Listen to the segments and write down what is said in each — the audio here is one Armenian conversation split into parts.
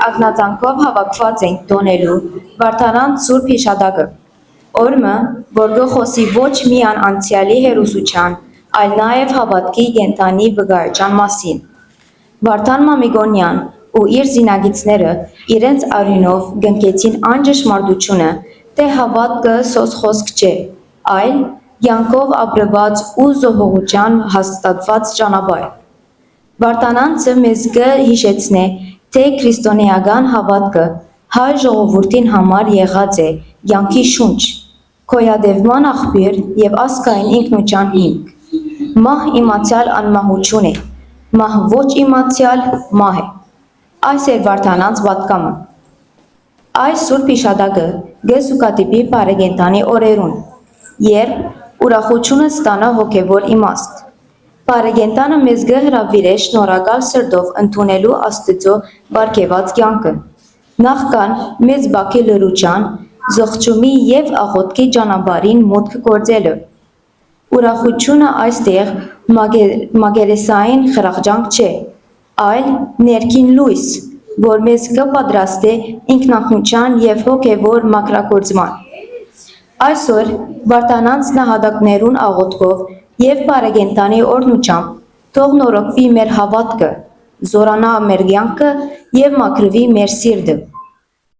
ակնածանքով հավաքված ենք տոնելու Վարդանանց Սուրբ հիշատակը, օրը, որ գխոսի ոչ միայն անցյալի հերոսության, այլ նաև հավատքի կենդանի վկայության մասին։ Վարդան Մամիկոնյան ու իր զինագիծները իրենց արյունով կնքեցին այն ճշմարտությունը, թե հավատքը սոս խոսք չէ, այլ կյանքով ապրված ու զոհողության հաստատված ճանապարհ։ Վարդանանցը մեզ կհիշեցնե, թե քրիստոնեական հավատքը հայ ժողովրդին համար եղած է կյանքի շունչ, գոյատևման աղբյուր և ազգային ինքնության հիմք։ Մահ իմացյալ անմահություն է, մահ ոչ իմացյալ մահ է։ Այս էր Վարդանանց պատգամը։ Այս Սուրբ հիշատակը կզուգադիպի բարեկենդանի օրերուն, երբ ուրախությունը ստանա հոգևոր իմաստ։ Բարեկենդանը մեզ կհրավիրե շնորհակալ սրտով ընդունելու Աստծո պարգևած կյանքը, նախքան մեծ բաքի լրության, զղջումի և աղոթքի ճանապարհին մուտք գործելը։ Ուրախությունը այստեղ մակերեսային խրախճանք չէ, այլ ներքին լույս, որ մեզ կպատրաստե ինքնախնության և հոգևոր մաքրագործման։ Այսօր Վարդանանց նահատակներուն աղոթքով և բարեկենդանի օրհնությամբ թող նորոգվի մեր հավատքը, զորանա մեր կյանքը և մաքրվի մեր սիրտը։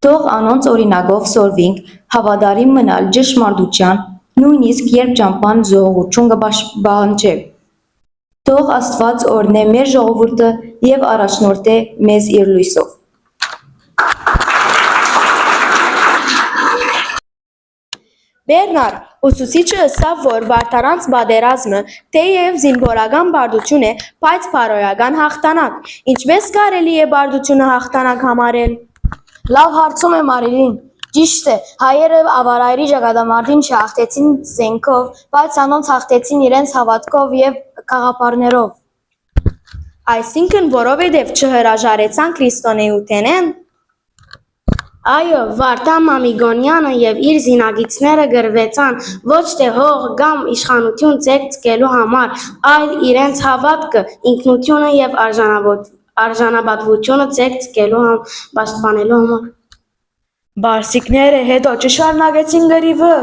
Թող անոնց օրինակով սորվենք հավատարիմ մնալ ճշմարտության, նույնիսկ երբ ճամփան զոհողություն կպահանջե։ Թող Աստված օրհնե մեր ժողովուրդը և առաջնորդե մեզ իր լույսով։ Բերնար ուսուցիչը ըսավ, որ Վարդանանց պատերազմը թեև զինվորական պարտություն է, բայց բարոյական հաղթանակ։ Ինչպես կարելի է պարտությունը հաղթանակ համարել։ Լավ հարցում է Մարիլին։ Ճիշտ է, հայերը ավարայրի ճակատամարտին չհաղթեցին զենքով, բայց անոնց հաղթեցին իրենց հավատքով և գաղափարներով։ Այսինքն, որովհետև չհրաժարեցան քրիստոնեութենեն։ Այո, Վարդան Մամիկոնյանը և իր զինագիծները գրվեցան ոչ թե հող կամ իշխանություն ցեղծելու համար, այլ իրենց հավատքը, ինքնությունը և արժանապատվությունը ցեղծելու պաշտպանելու համար։ Բարսիկները հետո չշարունակեցին գրիվը։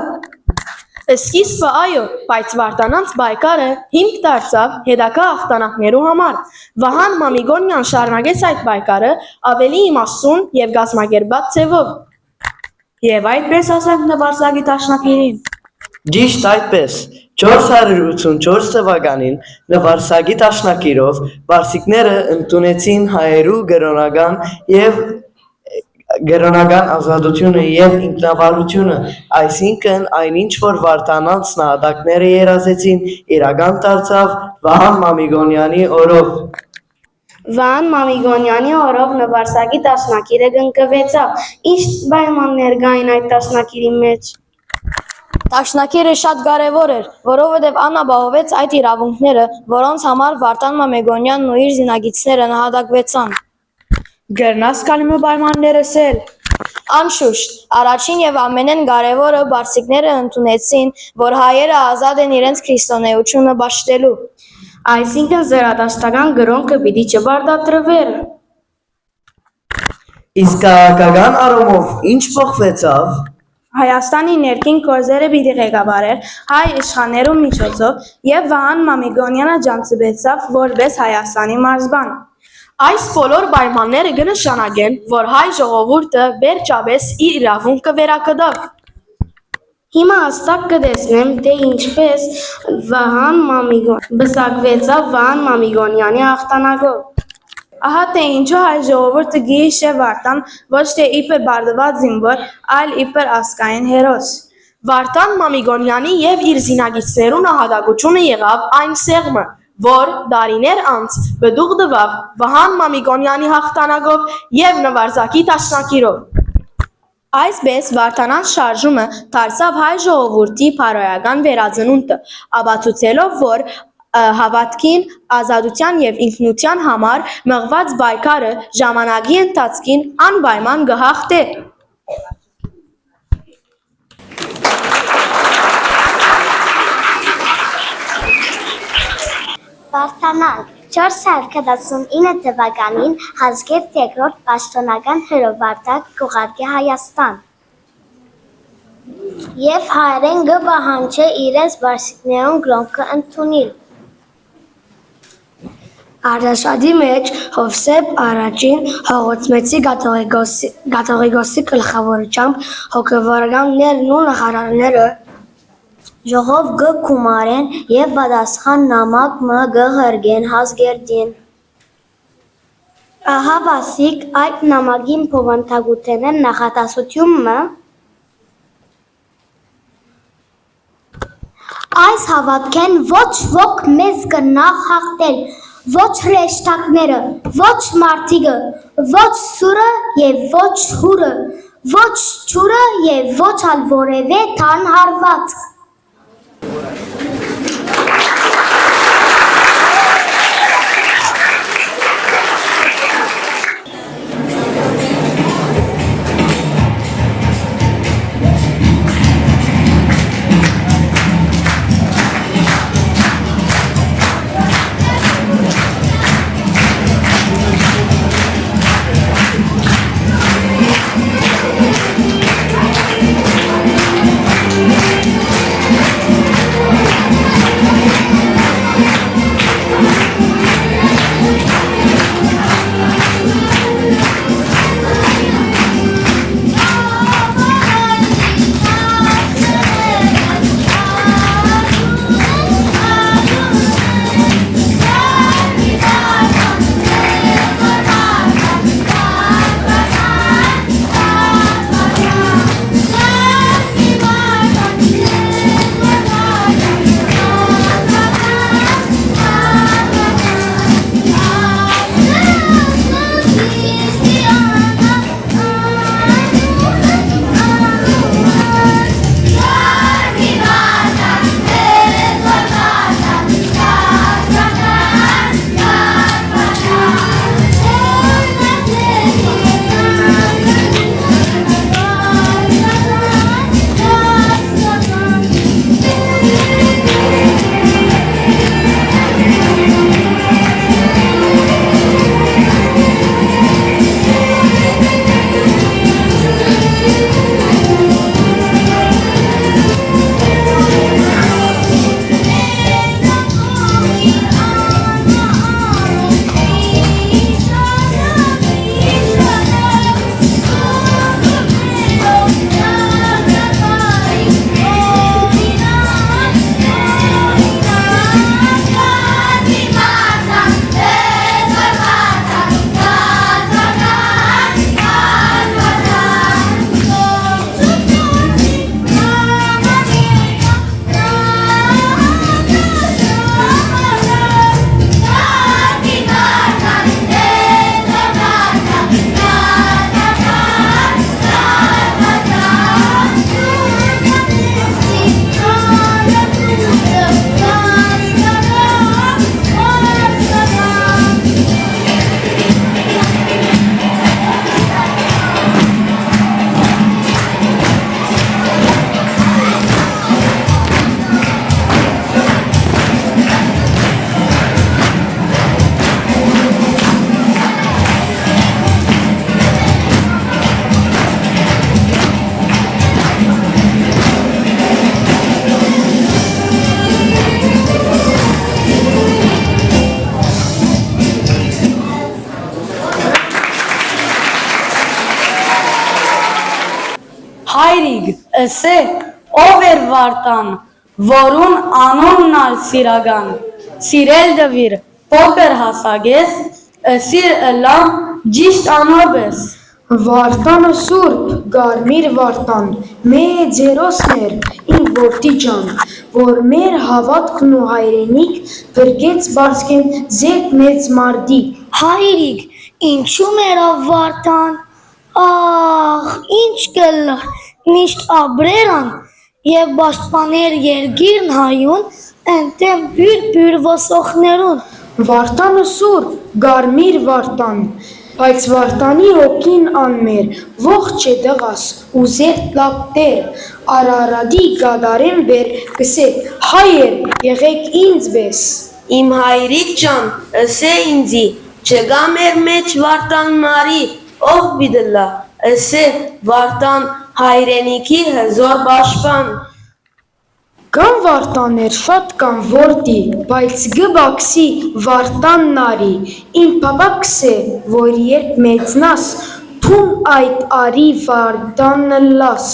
Սկիզբը այո, բայց Վարդանանց պայքարը հիմք դարձավ հետագա հաղթանակներու համար։ Վահան Մամիկոնյան շարունակեց այդ պայքարը ավելի իմաստուն և կազմակերպված ձևով։ Եվ այդպես ասենք նվարսագի դաշնակիրին։ Ճիշտ այդպես, 484 թվականին նվարսագի դաշնակիրով բարսիկները ընդունեցին հայերու կրոնական ազատությունը և ինքնավարությունը, այսինքն այնինչ որ Վարդանանց նահատակները երազեցին, իրական դարձավ Վահան Մամիկոնյանի օրով։ Վահան Մամիկոնյանի օրով նվարսագի դաշնակիրը կնքվեցավ։ Ինչ պայմաններ կային այդ դաշնակիրի մեջ։ Դաշնակիրը շատ կարևոր էր, որովհետև ան ապահովեց այդ իրավունքները, որոնց համար Վարդան Մամիկոնյանն ու իր զինագիծները նահատակվեցան։ Կրնաս կալիմը պայմանները սել։ Անշուշտ, առաջին և ամենեն կարևորը բարսիկները ընդունեցին, որ հայերը ազատ են իրենց քրիստոնեությունը պաշտելու։ Այսինքն զրադաշտական կրոնքը պիտի չպարտադրվեր։ Իսկ քաղաքական առումով ինչ փոխվեցավ։ Հայաստանի ներքին գործերը պիտի ղեկավարեր հայ իշխաններու միջոցով և Վահան Մամիկոնյանը ջանցուեցավ որպես Հայաստանի մարզպան։ Այս բոլոր պայմանները կնշանակեն, որ հայ ժողովուրդը վերջապես իր իրավունքը վերակդավ։ Հիմա հստակ կտեսնեմ, թե ինչպես բզակվեցավ Վահան Մամիկոնյանի հաղթանակով։ Ահա թե ինչու հայ ժողովուրդը գիհիշե Վարդան ոչ թե իբր բարդված զինվոր, այլ իբր ազգային հերոս։ Վարդան Մամիկոնյանի և իր զինագիծներու նահատակությունը եղավ այն սեղմը, որ տարիներ անց պտուղ տվավ Վահան Մամիկոնյանի հաղթանակով և նվարսագի դաշնակիրով։ Այսպես Վարդանանց շարժումը դարձավ հայ ժողովուրդի բարոյական վերածնունդը, ապացուցելով, որ հավատքին, ազատության և ինքնության համար մղված պայքարը ժամանակի ընթացքին անպայման կհաղթե։ Վարդանանք, 449 թվականին հազգերտ երկրորդ պաշտոնական հրովարտակ կուղարկե Հայաստան և հայերեն գպահանջե իրենց բարսիկներուն գրոնքը ընդունիլ։ Արտաշատի մեջ Հովսեփ առաջին հողոցմեցի գաթողիկոսի գլխավորությամբ հոգևորականներն ու նախարարները Ժողով գ կումարեն և պատասխան նամակ մը գ հրգեն հազգերտին։ Ահա վասիկ այդ նամակին փովանթագութենեն նախատասություն մը Այս հավատքեն ոչ ոք մեզ կնախ հաղթել, ոչ հրեշտակները, ոչ մարդիկը, ոչ սուրը և ոչ հուրը, ոչ ջուրը և ոչ ալ որևէ թան հարվածք։ Հայրիկ, էսե, ով էր Վարտան, որուն անոնն ալ սիրագան, սիրել դվիր, փոքր հասագես, սիր ըլամ ճիշտ անոբես։ Վարտանը սուրբ, գարմիր Վարտան, մեծ երոսներ, իմ որդի ջան, որ մեր հավատքն ու հայրենիք բրգեց բարսկեն զետ մեծ մարդիկ։ Հայրիկ, ինչու մերավ Վարտան, աղ, ինչ կլար, միշտ աբրերան և պաշտպաներ երգիրն հայուն, ընտեմ բյուր վոսոխներուն։ Վարտանը սուրբ, գարմիր Վարտան, բայց Վարտանի հոգին անմեր, ողջ է դղաս, ու զերտ լապտեր, Արարադի գադարեն բեր, կսե, հայեր, եղեք ինձ բես։ Իմ հայրիկ ջան, ըսե ինձի, չգա մեր մեջ Վարդան Մարի, ով բիդլա, ըսե Վարդան հայրենիքի հզոր պաշտպան։ Կան վարտաներ շատ կան որտի, բայց գբաքսի վարտանն արի, իմ պապակս է, որ երբ մեծնաս, թում այդ արի վարտանը լաս։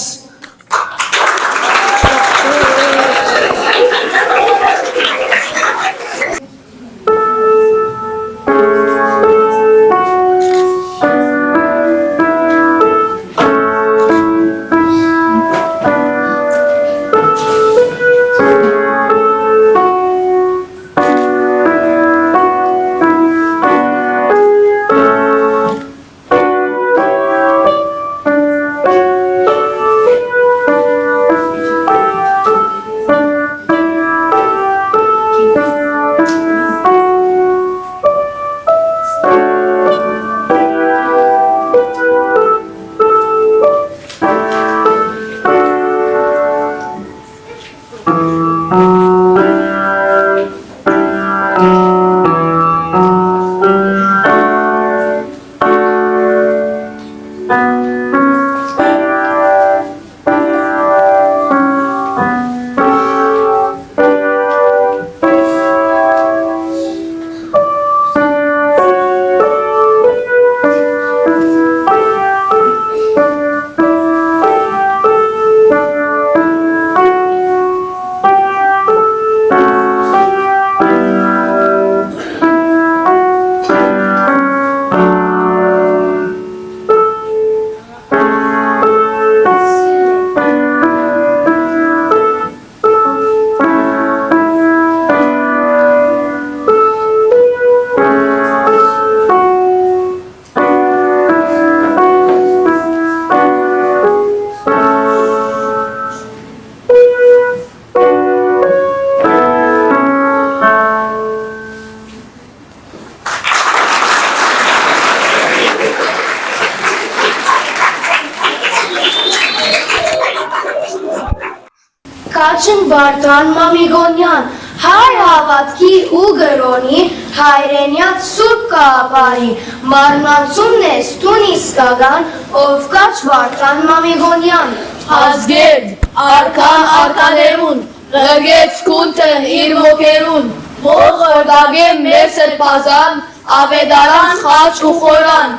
Քաչն Վարդան Մամիգոնյան, հայ հավատքի ու գրոնի, հայրենյաց սուրբ կապարի, մարմանցումն է ստուն իսկական, ով կաչ Վարդան Մամիգոնյան։ Ազգերդ, արքան արկաներուն, ղգեց կունտն իր ոգերուն, ողրդագե մեր սրպազան, ավետարան խաչ ու խորան։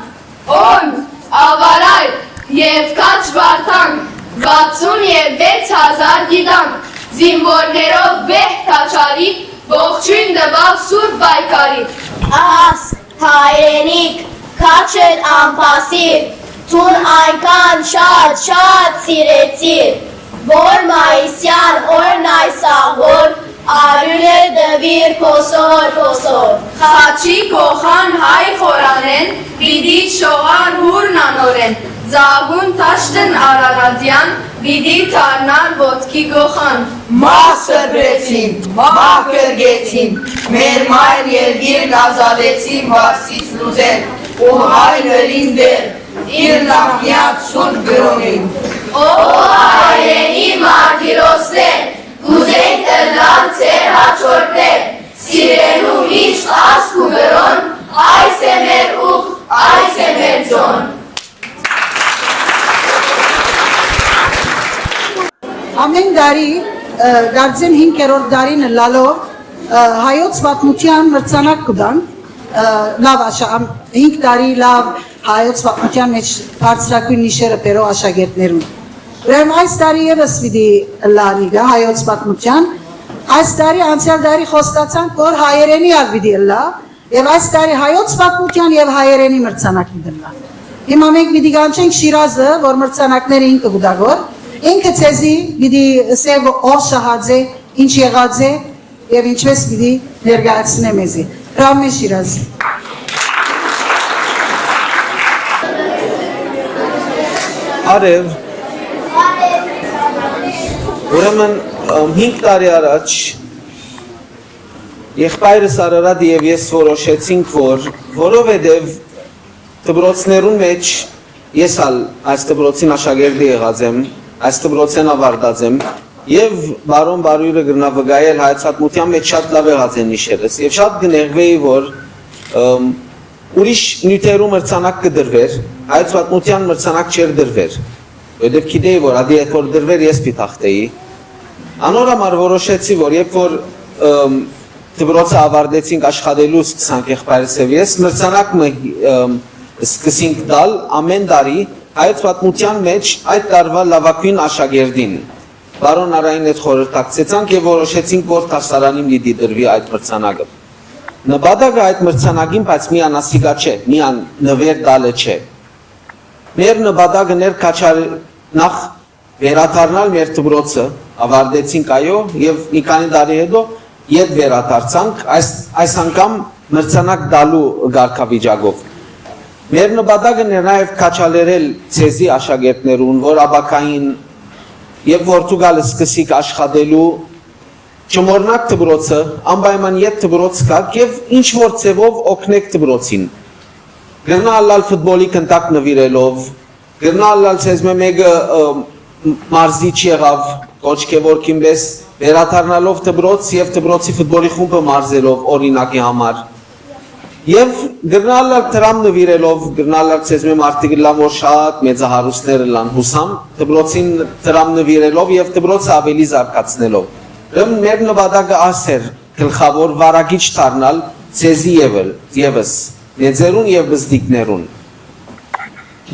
Օն, ավարայ, և կաչ Վարդան, 66,000 գիտանք, զինվորներով վեհ քաչարի, ողջույն տվավ սուրբ բայկարի։ Աս, հայրենիք, քաչդ անպասիր, թուն այնքան շատ սիրեցիր, որ մայիսյան օրն այս աղոր, արյուն է դվիր փոսոր։ Խաչի կողան հայ խորանեն, պիտի շողար հուրն անորեն, Զագուն տաշտն Արարատյան, պիտի թարնար ոտքի գողան։ Մահ սրբեցին, մահ կրգեցին, մեր մայր երգիրն ազատեցին վարսից լուզեն, ու հայրերին դեր, իր նախնյակ սուրբ գրոնին։ Ո հայրենի մարտիրոսներ, կուզենք ըլլալ ձեր հաջորդներ, սիրելու միշտ ասք ու գրոն, այս է մեր ուղ, այս է մեր ձոն։ Ամեն դարի գարձեն 5-րդ դարին լալով հայոց պատմության մրցանակ կդան, լավ 5 տարի լավ հայոց պատմության մեջ բարձրակույն նիշերը բերող աշակերտներուն։ Ուրեմն այս տարի ևս պիտի լանի գա հայոց պատմության, այս տարի անցյալ տարի խոստացանք, որ հայերենի ալ պիտի լա, եւ այս տարի հայոց պատմության եւ հայերենի մրցանակի դնա։ Հիմա մենք պիտի կանչենք Շիրազը, որ մրցանակները ինքը գուտագոր, ինքը ցեզի պիտի ասե ով շահած է, ինչ եղած է եւ ինչպես պիտի ներկայացնե մեզի։ Ռամե Շիրազ։ Արև, ուրեմն 5 տարի առաջ եղբայրս Արարատ եւ ես որոշեցինք, որ որովհետեւ դպրոցներուն մեջ ես ալ այս դպրոցին աշակերտի եղած եմ, այս դպրոցեն ավարտած եմ, եւ բարոն Բարույրը գրնա վկայել հայոց պատմության մեջ շատ լավ եղած են նիշերս եւ շատ կներվեի որ ուրիշ նյութերում մրցանակ կդրվեր հայոց պատմության մրցանակ չէր դրվեր որովհետեւ գիտեի որ ադի այդ որ դրվեր ես պիտախտեի անորամար որոշեցի որ երբ որ դպրոցը ավարտեցինք աշխատելու սկսանք եղբայրս եւ ես մրցանակը սկսենք տալ ամեն տարի հայոց պատմության մեջ այդ տարվա լավագույն աշակերտին Բարոն Արային հետ խորհրդակցեցանք եւ որոշեցինք որ դասարանին լիդի դրվի այդ մրցանակը նպատակը այդ մրցանակին բայց միան ասիկա չէ միան նվեր տալը չէ մեր նպատակը ներ քաչալ նախ վերադառնալ մեր դպրոցը ավարտեցինք այո եւ մի քանի տարի հետո Եդ վերադարձանք այս անգամ մրցանակ տալու գարքավիճակով Մեր նպատակը նաև քաչալերել ցեզի աշակերտներուն, որ աբակային եւ Պորտուգալը սկսիկ աշխատելու չմոռնաք դպրոցը, անպայման ետ դպրոց կաք եւ ինչ որ ցևով օգնեք դպրոցին։ Գնալալ ֆուտբոլի կնտակ նվիրելով, գնալալ ցեզմե մեկը մարզիչ եղավ, կոչկե որքինպես վերադառնալով դպրոց եւ դպրոցի ֆուտբոլի խումբը մարզելով օրինակի համար։ Եվ գրնալալ տրամ նվիրելով, գրնալալ ցեզմե մարդիկ լան որ շատ մեծահարուստներ լան հուսամ, դպրոցին տրամ նվիրելով եւ դպրոցը ավելի զարգացնելով։ Մեր նպատակը ասեր գլխավոր վարագիչ դառնալ ցեզի եւս մեծերուն եւ բզդիկներուն։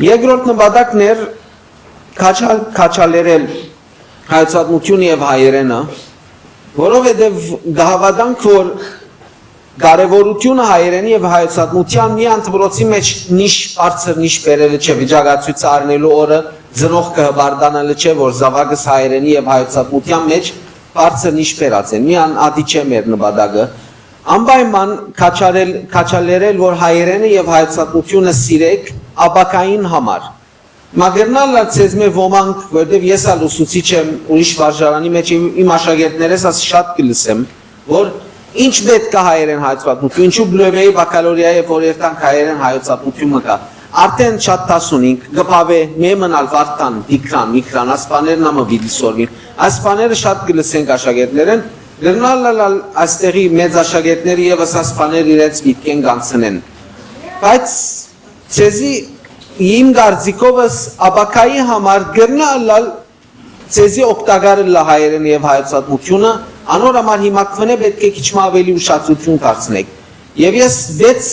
Երկրորդ նպատակն էր քաչալերել հայացատմությունը եւ հայերենը, որովհետեւ գահավատանք որ Կարևորությունը հայերենի եւ հայացատմության միան դպրոցի մեջ նիշ բարձր նիշ բերելը չէ վիճակացույց առնելու օրը ծնող կհբարդանալը չէ որ զավակս հայերենի եւ հայացատմության մեջ բարձր նիշ բերած են միան ադի չէ մեր նպատակը անպայման քաչալերել որ հայերենը եւ հայացատմությունը սիրեք աբակային համար Մագերնալը ցեզմե ոմանք որտեւ ես ալ ուսուցիչ եմ ուրիշ վարժարանի մեջ իմ աշակերտներս ասի շատ կլսեմ որ Ինչ պետք է հայերեն հայացատմություն, ինչու բլեվեի բակալորիայի որ երթանք հայերեն հայացատմությունը կա։ Արդեն շատ տասունինք, գպավե մեմնալ վարտան, դիկրան, միկրան, ասպաներն ամը վիդիսորվին։ Ասպաները շատ կլսենք աշակերտներեն, գրնալալ այստեղի մեծ աշակերտները եւս ասպաներ իրենց միտքեն գանցնեն։ Բայց ցեզի իմ գարձիկովս աբակայի համար գրնալալ ցեզի օգտակարը լա հայերեն եւ հայացատմությունը Անորամար հիմա կվնե պետք է քիչ ավելի ուշադրություն դարձնեք։ Եվ ես 6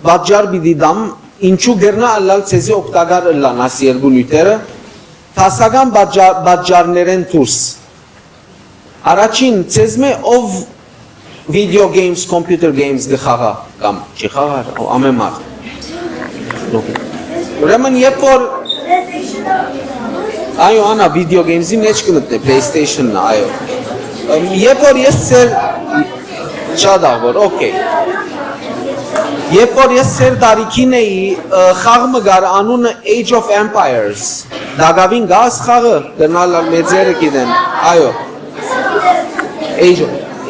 բաժար պիտի դամ, ինչու գրնա ալալ ցեզի օգտակար լան աս երկու լույթերը, տասական բաժարներեն դուրս։ Առաջին ցեզմե ով video games, computer games գխաղա կամ չի խաղար ամեն մարդ։ Ուրեմն երբ որ Այո, անա video games-ի մեջ կմտնե PlayStation-ն, այո։ Երբ որ ես ծեր շատ աղոր, օքեյ Երբ որ ես ծեր դարիքին էի խաղը գար անունը Age of Empires դագավին գաս խաղը դնալ մեծերը գիտեն այո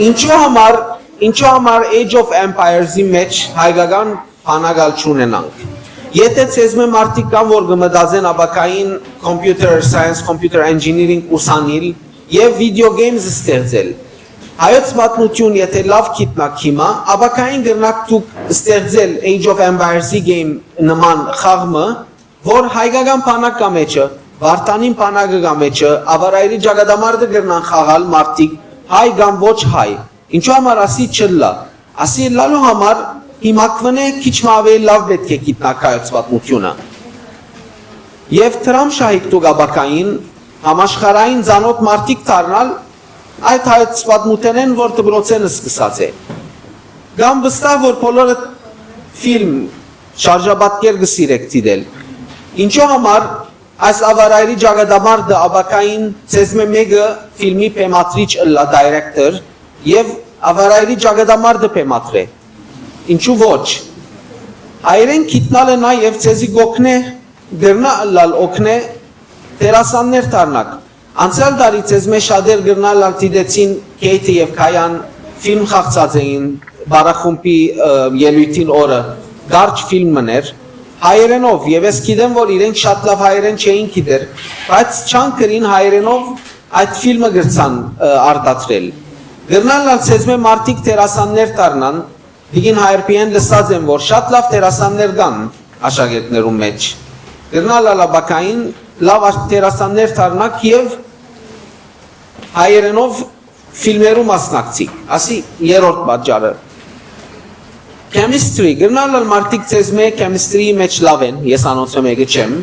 Ինչու համար Age of Empires-ի մեջ հայկական բանագալ չունենանք Եթե ցեզմե մարդիկ կան որ գմտածեն աբակային computer science, computer engineering ուսանիլ Եվ video games ստեղծել։ Հայոց պատմություն եթե լավ գիտնակ հիմա, աբակային գրնակ դուք ստեղծել Age of Empires-ի game նման խաղը, որ հայկական բանակ կա մեջը, Վարդանին բանակը կա մեջը, ավարայրի ճակատամարտը գրնան խաղալ մարդիկ, հայ կամ ոչ հայ։ Ինչու համար ասի չլա։ Ասի լալու համար հիմա կվնե քիչ ավելի լավ պետք է գիտնակ հայոց պատմությունը։ Եվ տրամ շահիկ դուք աբակային Համաշխարհային ցանոթ մարդիկ դառնալ այդ հայոց պատմութեն են որ դպրոցենը սկսած է Գամ վստահ որ բոլորը ֆիլմ շարժաբատկեր գսիրեք դիտել Ինչու համար այս ավարայրի ճակատամարտը աբակային ցեզմե մեկը ֆիլմի պեմատրիչ լա դայրեկտոր եւ ավարայրի ճակատամարտը պեմատրե Ինչու ոչ Հայերեն գիտնալը նա եւ ցեզի գոքնե դեռնա լալ օքնե Տերասաններ դառնակ Անցյալ տարի ցեզմե շատեր գրնալ արտիդեցին Քեյթի եւ Քայան ֆիլմ խաղացած էին բարախումբի ելույթին օրը Գարջ ֆիլմներ հայերենով եւ ես գիտեմ որ իրենք շատ լավ հայերեն չէին գիտեր բայց չան գրին հայերենով այդ ֆիլմը գրցան արտադրել։ Գրնալալ ցեզմե մարտիկ տերասաններ դառնան, դիգին հայրպիեն լսած են, որ շատ լավ տերասաններ կան աշակերտներում մեջ։ Գրնալալա բակային լավ տերասաններ դառնակ եւ հայերենով ֆիլմերում մասնակցի, ասի երրորդ պատճառը։ Chemistry, գրնալալ մարտիկ ցեզմե chemistry մեջ լավ են, ես անոնցում եկե չեմ,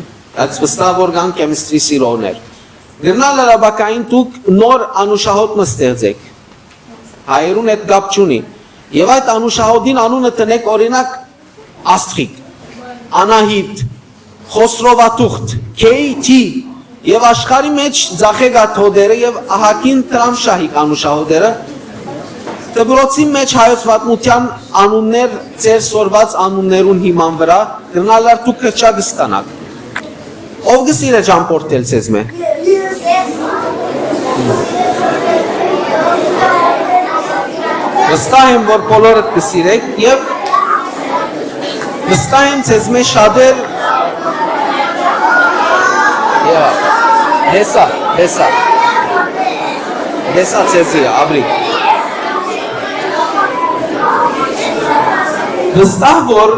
այդ վստահ որ կան chemistry սիրողներ։ Գրնալալա բակային դուք նոր անուշահոտ մստեղծեք։ Հայերուն այդ գապ չունի։ Եվ այդ անուշահոդին անունը տնեք օրինակ Աստղիկ, Անահիտ, Խոսրովատուղտ, K.T. Եվ աշխարհի մեջ ձախեք այդ հոդերը եւ ահակին տրամշահիկ անուշահոդերը դպրոցի մեջ հայոց պատմության անուններ ծեր սորված անուններուն հիման վրա դրանալար դուք կրճակ ստանաք։ Ով գսիրե ճամփորդել ցեզմե։ Վստահ եմ, որ բոլորդ կսիրեք եւ վստահ եմ ցեզմե շատեր Հեսա ցեզի աբրի Վստահ որ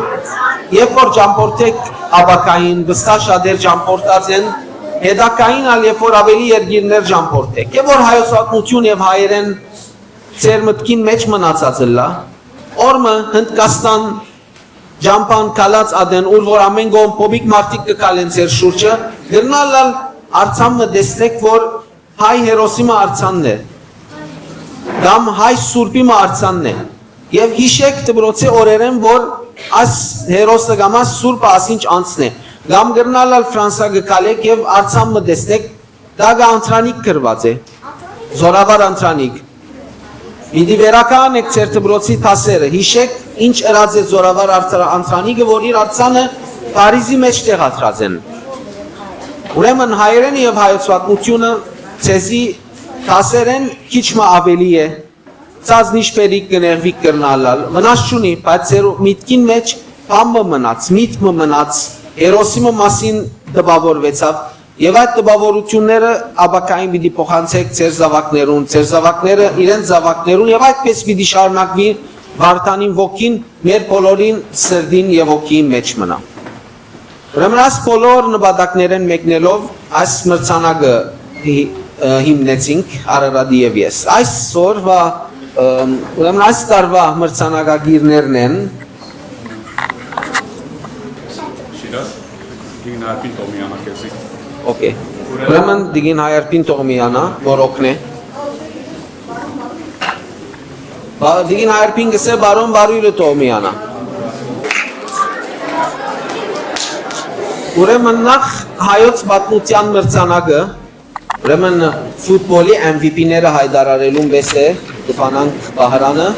երբ որ ճամփորդեք աբակային վստահ շատեր ճամփորդած են հետակային ալ երբ որ ավելի երգիրներ ճամփորդեք եւ որ հայոց պատմություն եւ հայերեն Ձեր մտքին մեջ մնացած լա, օրմը Հնդկաստան, Ջամփան կալած ադեն, ուր որ ամեն գոմ փոբիկ մարդիկ կկալեն ձեր շուրջը, գրնալալ արցամը դեսնեք, որ հայ հերոսիմը արցանն է, գամ հայ սուրպիմը արցանն է, եւ հիշեք դպրոցի օրերեն, որ աս հերոսը գամ աս սուրպը ասինչ անցն է, գամ գրնալալ Ֆրանսա կկալեք եւ արցամը դեսնեք, դա գա անտրանիկ գրված է, զորավար անտրանիկ, Իդի վերական եք ծեր դպրոցի թասերը, հիշեք ինչ ըրած է զորավար անտրանիկը, որ իր արցանը Փարիզի մեջ տեղադրած են։ Ուրեմն հայերեն եւ հայոց պատմությունը ցեզի թասերեն քիչ մը ավելի է։ Ցածնիշ պերիկ կներվիկ կրնալալ, մնաց չունի, բայց ծեր միտքին մեջ բամը մնաց, միտքը մնաց, հերոսիմը մասին դպավորվեցավ Եվ այդ տպավորությունները աբակային պիտի փոխանցեք ձեր զավակներուն, ձեր զավակները իրենց զավակներուն եւ այդպես պիտի շարունակվի Վարդանին ոգին մեր բոլորին սրդին եւ ոգին մեջ մնա։ Ուրեմն այս բոլոր նպատակներեն մեկնելով այս մրցանակը հիմնեցինք Արարատի եւ ես։ Այսօրվա ուրեմն այս տարվա մրցանակագիրներն են Շիրազ Դինարպին Տոմյանը քեսի Okay. Ուրեմն դիգին հայարպին տողմիանա, որ օգնե։ Դիգին հայարպին գսե բարոն բարույրը տողմիանա։ Ուրեմն նախ հայոց պատմության մրցանակը, ուրեմն ֆուտբոլի MVP-ները հայտարարելուն վես է, դվանանք Բահրանը։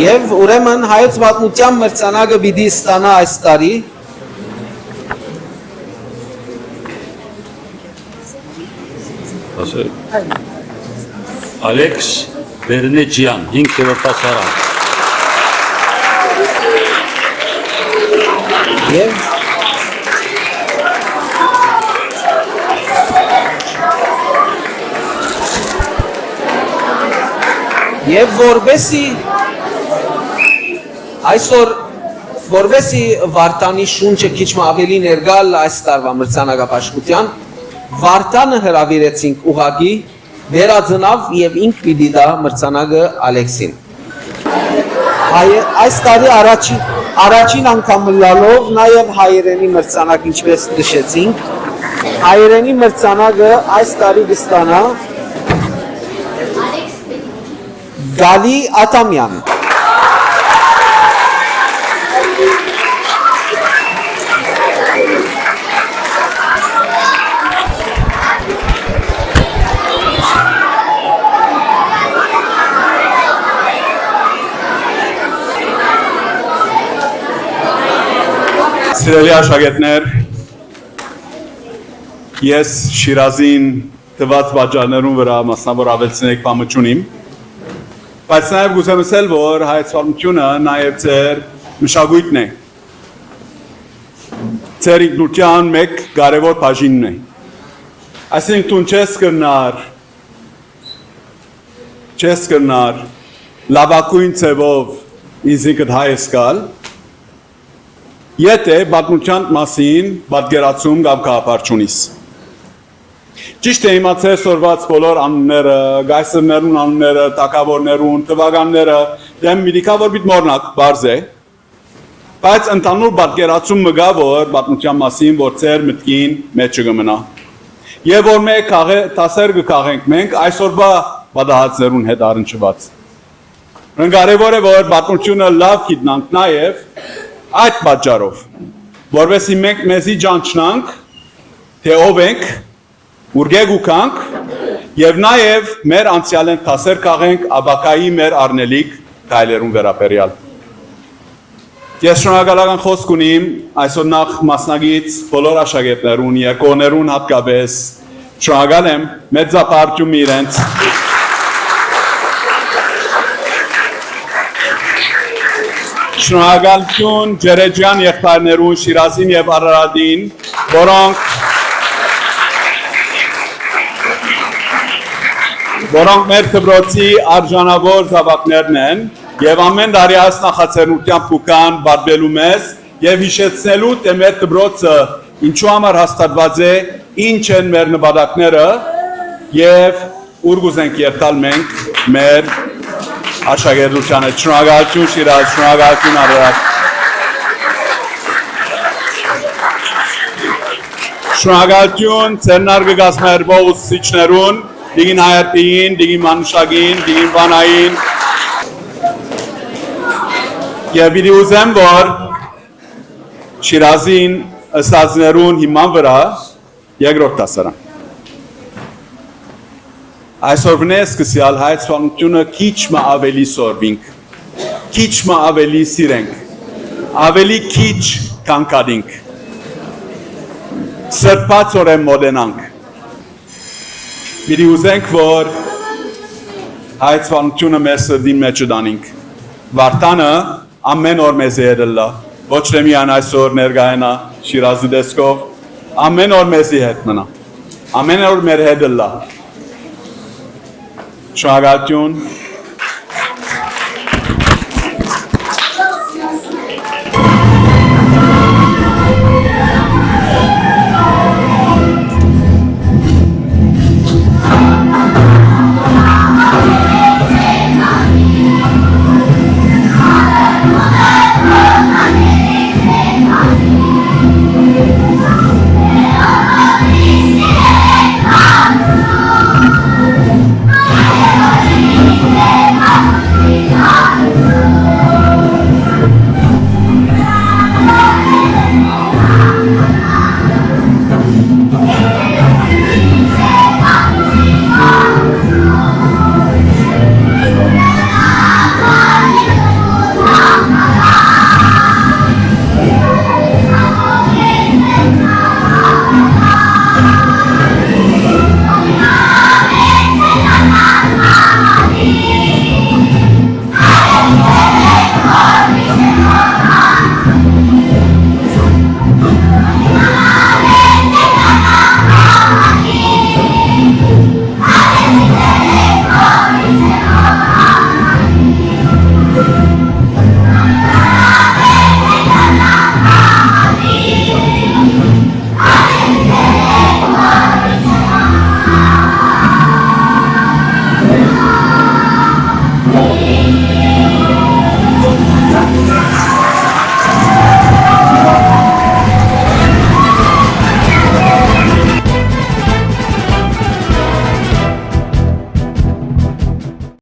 Եվ ուրեմն հայոց պատմության մրցանակը պիտի ստանա այս տարի Ալեքս Բերնեջյան, 5-րդ դասարան։ Եվ որբեսի այսօր որբեսի Վարդանի շունչը քիչ ավելի ներգալ այս տարվա մրցանակապաշխության Վարդանը հրավիրեցինք ուղագի վերածնավ եւ ինք պիտի դա մրցանակը Ալեքսին։ Այս տարի առաջին անգամ լալով նաեւ հայերենի մրցանակ ինչպես նշեցինք հայերենի մրցանակը այս տարի կստանա Գալի Ատամյան Սիրելի աշակերտներ, ես Շիրազին տված բաժաններուն վրա մասնավոր ավելցնեք բամը չունիմ, բայց նաև գուզեմ ասել, որ հայոց պատմությունը նաև ձեր մշակույթն է, ձեր ինքնության մեկ կարևոր բաժինն է, Այսինքն չես կրնար լավակույն ձևով ինձինքդ հայս կալ, եթե պատմության մասին պատկերացում կամ գաղափար չունիս։ Ճիշտ է իմացել սորված բոլոր անունները, գայսրներուն անունները, թագավորներուն, տվականները, դեմ միտիկա որ պիտի մոռնաք, բարձ է, բայց ընդհանուր պատկերացում մգա որ պատմության մասին որ ձեր մտքին մեջը կմնա։ Եվ որ մենք տասեր կքաղենք մենք այսօրվա պատահածներուն հետ առնչված։ Կարևոր է որ պատմությունը լավ գիտնանք նաև այդ պատճառով, որովհետեւ մենք մեզի ճանչնանք, թե ով ենք, ուրգեգ ուքանք եւ նաեւ մեր անցյալեն տասեր քաղենք աբակայի մեր առնելիք քայլերուն վերաբերյալ։ Ես շնորհակալական խոսք ունիմ այսօր նախ մասնագից բոլոր աշակերտներուն, երկողներուն հատկապես շնորհակալ եմ մեծապարտում իրենց շնորհակալություն ջերեջյան եղբայրներուն Շիրազին եւ Արարատին, որոնք մեր դպրոցի արժանավոր զավակներն են եւ ամեն տարի այս նախաձեռնությամբ կան բարբելու մեզ եւ հիշեցնելու թե մեր դպրոցը ինչու համար հաստատված է, ինչ են մեր նպատակները եւ ուր կուզենք երթալ մենք մեր աշակերտության հետ։ Շնորհակալություն Շիրազ, շնորհակալություն Արարատ։ Շնորհակալություն ցերնարգ գազմերբող ուսուցիչներուն, Դիգին Հայատին, Դիգին Մանուշագին, Դիգին Վանային։ Եվ պիտի ուզեմ որ Շիրազին ըստածներուն հիման վրա երկրորդ դասարան։ Այսօրվն է սկսյալ հայցվանությունը քիչ մը ավելի սորվինք, քիչ մը ավելի սիրենք, ավելի քիչ կանկադինք, սրբացորեն մոդենանք։ Պիտի ուզենք որ հայցվանությունը մեր սրդին մեջը դանինք, Վարդանը ամեն օր մեզ է ելլա, ոչ թե միայն այսօր ներգայնա Շիրազի դեսքով, ամեն օր մեզի հետ մնա, ամեն օր մեր հետ ելլա։ Շնորհակալություն։